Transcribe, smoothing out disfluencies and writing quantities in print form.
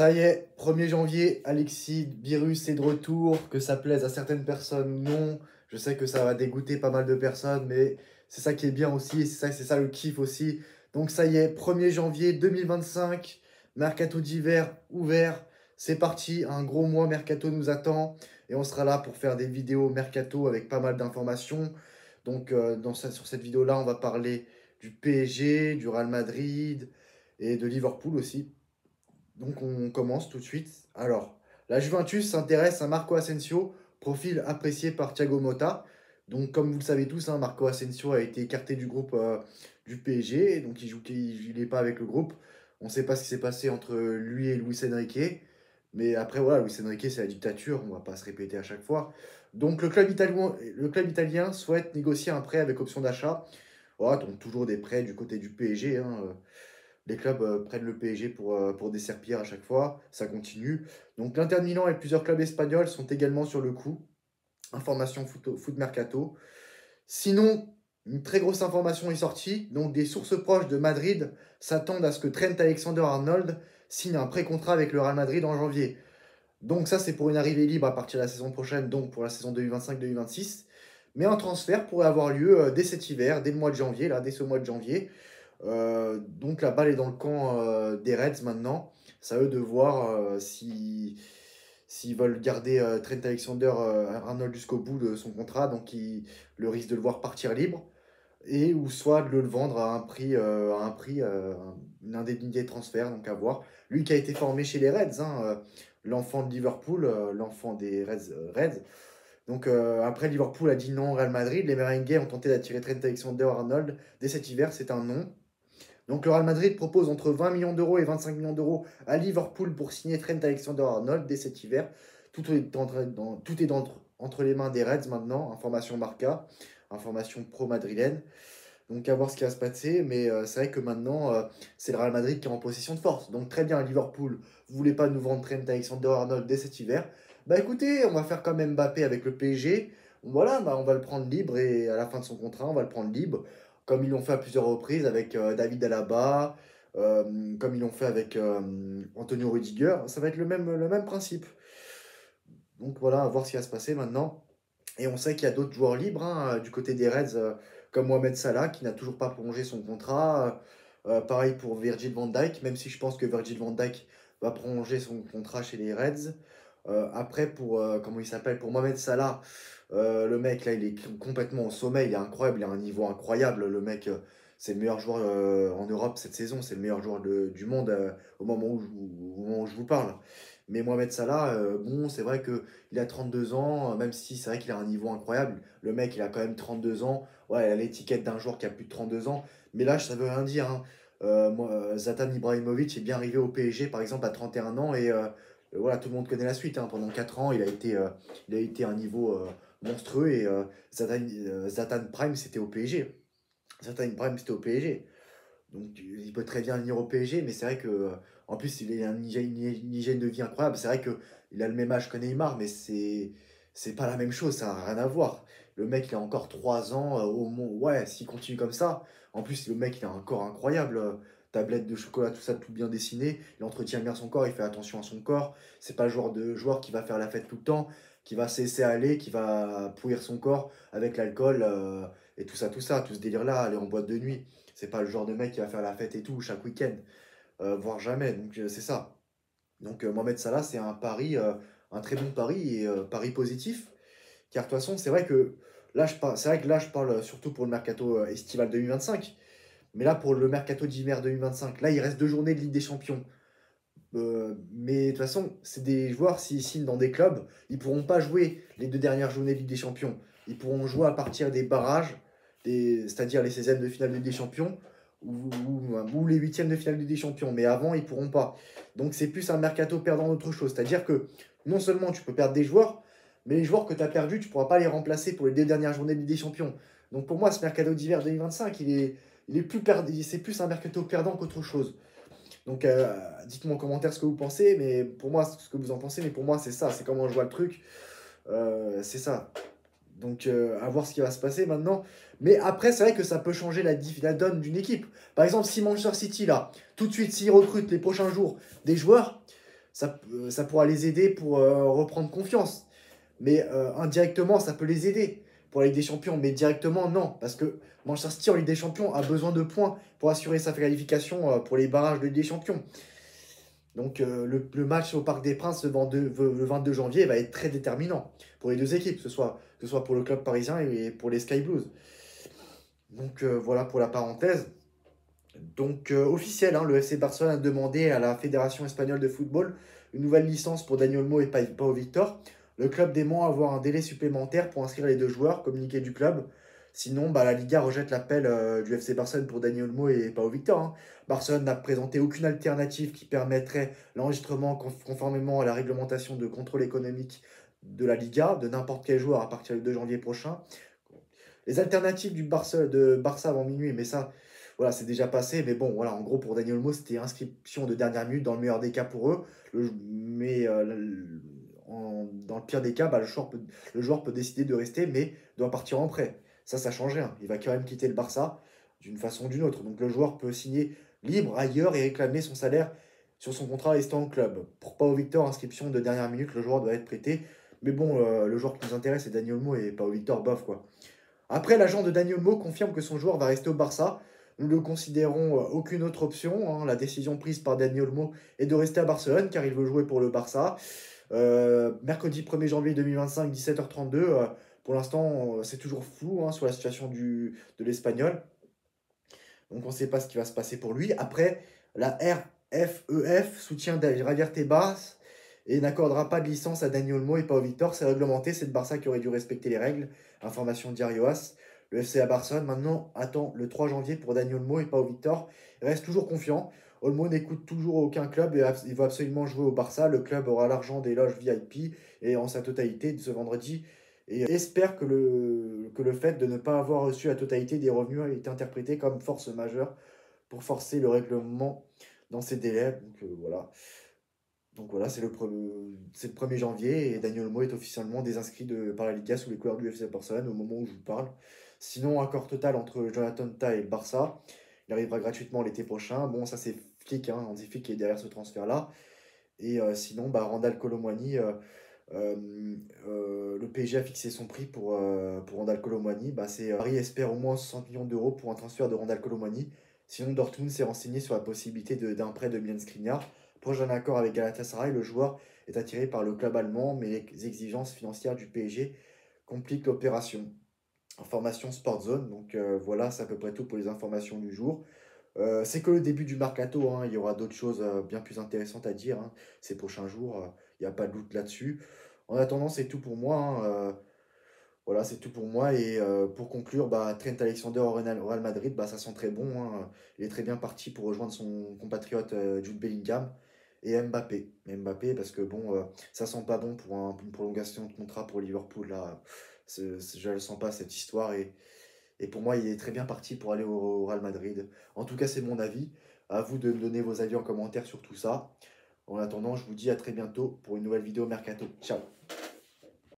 Ça y est, 1er janvier, Alexis Birus est de retour. Que ça plaise à certaines personnes ou non, je sais que ça va dégoûter pas mal de personnes, mais c'est ça qui est bien aussi, et c'est ça le kiff aussi. Donc ça y est, 1er janvier 2025, mercato d'hiver ouvert. C'est parti, un gros mois mercato nous attend, et on sera là pour faire des vidéos mercato avec pas mal d'informations. Donc sur cette vidéo-là, on va parler du PSG, du Real Madrid et de Liverpool aussi. Donc on commence tout de suite. Alors, la Juventus s'intéresse à Marco Asensio, profil apprécié par Thiago Motta. Donc comme vous le savez tous, hein, Marco Asensio a été écarté du groupe du PSG, donc il n'est pas avec le groupe. On ne sait pas ce qui s'est passé entre lui et Luis Enrique. Mais après, voilà, Luis Enrique, c'est la dictature, on ne va pas se répéter à chaque fois. Donc le club italien souhaite négocier un prêt avec option d'achat. Voilà, donc toujours des prêts du côté du PSG, hein. Les clubs prennent le PSG pour des serpillères à chaque fois. Ça continue. Donc l'Inter de Milan et plusieurs clubs espagnols sont également sur le coup. Information foot mercato. Sinon, une très grosse information est sortie. Donc des sources proches de Madrid s'attendent à ce que Trent Alexander-Arnold signe un pré-contrat avec le Real Madrid en janvier. Donc ça, c'est pour une arrivée libre à partir de la saison prochaine, donc pour la saison 2025-2026. Mais un transfert pourrait avoir lieu dès cet hiver, dès le mois de janvier, là, dès ce mois de janvier. Donc la balle est dans le camp des Reds maintenant. C'est à eux de voir s'ils veulent garder Trent Alexander-Arnold jusqu'au bout de son contrat, donc le risque de le voir partir libre, et ou soit de le vendre une indemnité de transfert, donc à voir. Lui qui a été formé chez les Reds, hein, l'enfant de Liverpool, l'enfant des Reds. Donc après, Liverpool a dit non au Real Madrid. Les Merengues ont tenté d'attirer Trent Alexander-Arnold dès cet hiver, c'est un non. Donc le Real Madrid propose entre 20 millions d'euros et 25 millions d'euros à Liverpool pour signer Trent Alexander-Arnold dès cet hiver. Tout est entre les mains des Reds maintenant. Information Marca, information pro-madrilène. Donc à voir ce qui va se passer. Mais c'est vrai que maintenant, c'est le Real Madrid qui est en possession de force. Donc très bien, Liverpool, vous voulez pas nous vendre Trent Alexander-Arnold dès cet hiver. Bah écoutez, on va faire comme Mbappé avec le PSG. Voilà, bah, on va le prendre libre et à la fin de son contrat, on va le prendre libre comme ils l'ont fait à plusieurs reprises avec David Alaba, comme ils l'ont fait avec Antonio Rudiger. Ça va être le même principe. Donc voilà, à voir ce qui va se passer maintenant. Et on sait qu'il y a d'autres joueurs libres hein, du côté des Reds, comme Mohamed Salah, qui n'a toujours pas prolongé son contrat. Pareil pour Virgil van Dijk, même si je pense que Virgil van Dijk va prolonger son contrat chez les Reds. Après, comment il s'appelle, pour Mohamed Salah, le mec, là, il est complètement au sommet, il est incroyable, il a un niveau incroyable. Le mec, c'est le meilleur joueur en Europe cette saison, c'est le meilleur joueur du monde au moment où je vous parle. Mais Mohamed Salah, bon, c'est vrai qu'il a 32 ans, même si c'est vrai qu'il a un niveau incroyable. Le mec, il a quand même 32 ans. Ouais, il a l'étiquette d'un joueur qui a plus de 32 ans. Mais là, ça veut rien dire, hein. Zlatan Ibrahimovic est bien arrivé au PSG, par exemple, à 31 ans. Et voilà, tout le monde connaît la suite, hein. Pendant 4 ans, il a été à un niveau monstrueux. Et Zlatan Prime, c'était au PSG. Zlatan Prime, c'était au PSG. Donc il peut très bien venir au PSG, mais c'est vrai que en plus il a une hygiène de vie incroyable. C'est vrai que il a le même âge que Neymar, mais c'est pas la même chose, ça n'a rien à voir. Le mec il a encore 3 ans au moins. Ouais, s'il continue comme ça, en plus le mec il a un corps incroyable, tablette de chocolat, tout ça, tout bien dessiné. Il entretient bien son corps, il fait attention à son corps. C'est pas le genre de joueur qui va faire la fête tout le temps, qui va se laisser aller, qui va pourrir son corps avec l'alcool et tout ça, tout ce délire-là, aller en boîte de nuit. C'est pas le genre de mec qui va faire la fête et tout chaque week-end, voire jamais. Donc c'est ça. Donc Mohamed Salah, c'est un pari, un très bon pari et pari positif. Car de toute façon, c'est vrai que c'est vrai que là, je parle surtout pour le mercato estival 2025. Mais là, pour le mercato d'hiver 2025, là, il reste 2 journées de Ligue des Champions. Mais de toute façon, c'est des joueurs, s'ils signent dans des clubs, ils pourront pas jouer les 2 dernières journées de Ligue des Champions. Ils pourront jouer à partir des barrages, c'est-à-dire les 16e de finale de Ligue des Champions ou les 8e de finale de Ligue des Champions. Mais avant, ils pourront pas. Donc c'est plus un mercato perdant d'autre chose. C'est-à-dire que non seulement tu peux perdre des joueurs, mais les joueurs que tu as perdus, tu pourras pas les remplacer pour les 2 dernières journées de Ligue des Champions. Donc pour moi, ce mercato d'hiver 2025, c'est plus un mercato perdant qu'autre chose. Donc, dites-moi en commentaire ce que vous pensez, mais pour moi, ce que vous en pensez, mais pour moi, c'est ça, c'est comment je vois le truc, c'est ça. Donc, à voir ce qui va se passer maintenant. Mais après, c'est vrai que ça peut changer la donne d'une équipe. Par exemple, si Manchester City, là, tout de suite, s'il recrute les prochains jours des joueurs, ça pourra les aider pour reprendre confiance. Mais indirectement, ça peut les aider pour la Ligue des Champions. Mais directement, non. Parce que Manchester City en Ligue des Champions a besoin de points pour assurer sa qualification pour les barrages de Ligue des Champions. Donc le match au Parc des Princes le 22 janvier va être très déterminant pour les deux équipes, que ce soit pour le club parisien et pour les Sky Blues. Donc voilà pour la parenthèse. Donc officiel, hein, le FC Barcelone a demandé à la Fédération espagnole de football une nouvelle licence pour Dani Olmo et Pau Victor. Le club dément avoir un délai supplémentaire pour inscrire les deux joueurs, communiqué du club. Sinon, la Liga rejette l'appel du FC Barcelone pour Dani Olmo et Pau Victor, hein. Barcelone n'a présenté aucune alternative qui permettrait l'enregistrement conformément à la réglementation de contrôle économique de la Liga de n'importe quel joueur à partir du 2 janvier prochain. Les alternatives de Barça avant minuit, mais ça, voilà, c'est déjà passé. Mais bon, voilà, en gros, pour Dani Olmo, c'était inscription de dernière minute dans le meilleur des cas pour eux. Mais dans le pire des cas, le joueur peut décider de rester, mais doit partir en prêt. Ça change rien. Il va quand même quitter le Barça d'une façon ou d'une autre. Donc le joueur peut signer libre ailleurs et réclamer son salaire sur son contrat restant au club. Pour Pau Victor, inscription de dernière minute, le joueur doit être prêté. Mais bon, le joueur qui nous intéresse, c'est Dani Olmo et Pau Victor, bof quoi. Après, l'agent de Dani Olmo confirme que son joueur va rester au Barça. Nous ne considérons aucune autre option, hein. La décision prise par Dani Olmo est de rester à Barcelone car il veut jouer pour le Barça. Mercredi 1er janvier 2025, 17h32. Pour l'instant, c'est toujours flou, hein, sur la situation de l'Espagnol. Donc on ne sait pas ce qui va se passer pour lui. Après, la RFEF soutient Javier Tebas et n'accordera pas de licence à Dani Olmo et pas au Victor. C'est réglementé, c'est le Barça qui aurait dû respecter les règles. Information Diario As. Le FC à Barcelone maintenant attend le 3 janvier pour Dani Olmo et pas au Victor. Il reste toujours confiant. Olmo n'écoute toujours aucun club et il va absolument jouer au Barça. Le club aura l'argent des loges VIP et en sa totalité ce vendredi. Et espère que le fait de ne pas avoir reçu la totalité des revenus est interprété comme force majeure pour forcer le règlement dans ces délais. Donc voilà, c'est le 1er janvier et Dani Olmo est officiellement désinscrit par la Liga sous les couleurs du FC Barcelone au moment où je vous parle. Sinon, accord total entre Jonathan Tah et le Barça. Il arrivera gratuitement l'été prochain. Bon, ça c'est Flick, hein, Hansi Flick qui est derrière ce transfert-là. Et sinon, Randal Kolo Muani, le PSG a fixé son prix pour Randal Kolo Muani. Paris espère au moins 60 millions d'euros pour un transfert de Randal Kolo Muani. Sinon, Dortmund s'est renseigné sur la possibilité d'un prêt de Milan Skriniar. Proche d'un accord avec Galatasaray, le joueur est attiré par le club allemand, mais les exigences financières du PSG compliquent l'opération. Information Sport Zone, donc voilà, c'est à peu près tout pour les informations du jour. C'est que le début du mercato, hein. Il y aura d'autres choses bien plus intéressantes à dire, hein, ces prochains jours, il n'y a pas de doute là-dessus. En attendant, c'est tout pour moi, hein, voilà, c'est tout pour moi. Et pour conclure, Trent Alexander au Real Madrid, ça sent très bon, hein. Il est très bien parti pour rejoindre son compatriote Jude Bellingham et Mbappé. Mbappé, parce que bon, ça sent pas bon pour une prolongation de contrat pour Liverpool. Là, je ne le sens pas cette histoire. Et pour moi, il est très bien parti pour aller au Real Madrid. En tout cas, c'est mon avis. À vous de me donner vos avis en commentaire sur tout ça. En attendant, je vous dis à très bientôt pour une nouvelle vidéo Mercato. Ciao!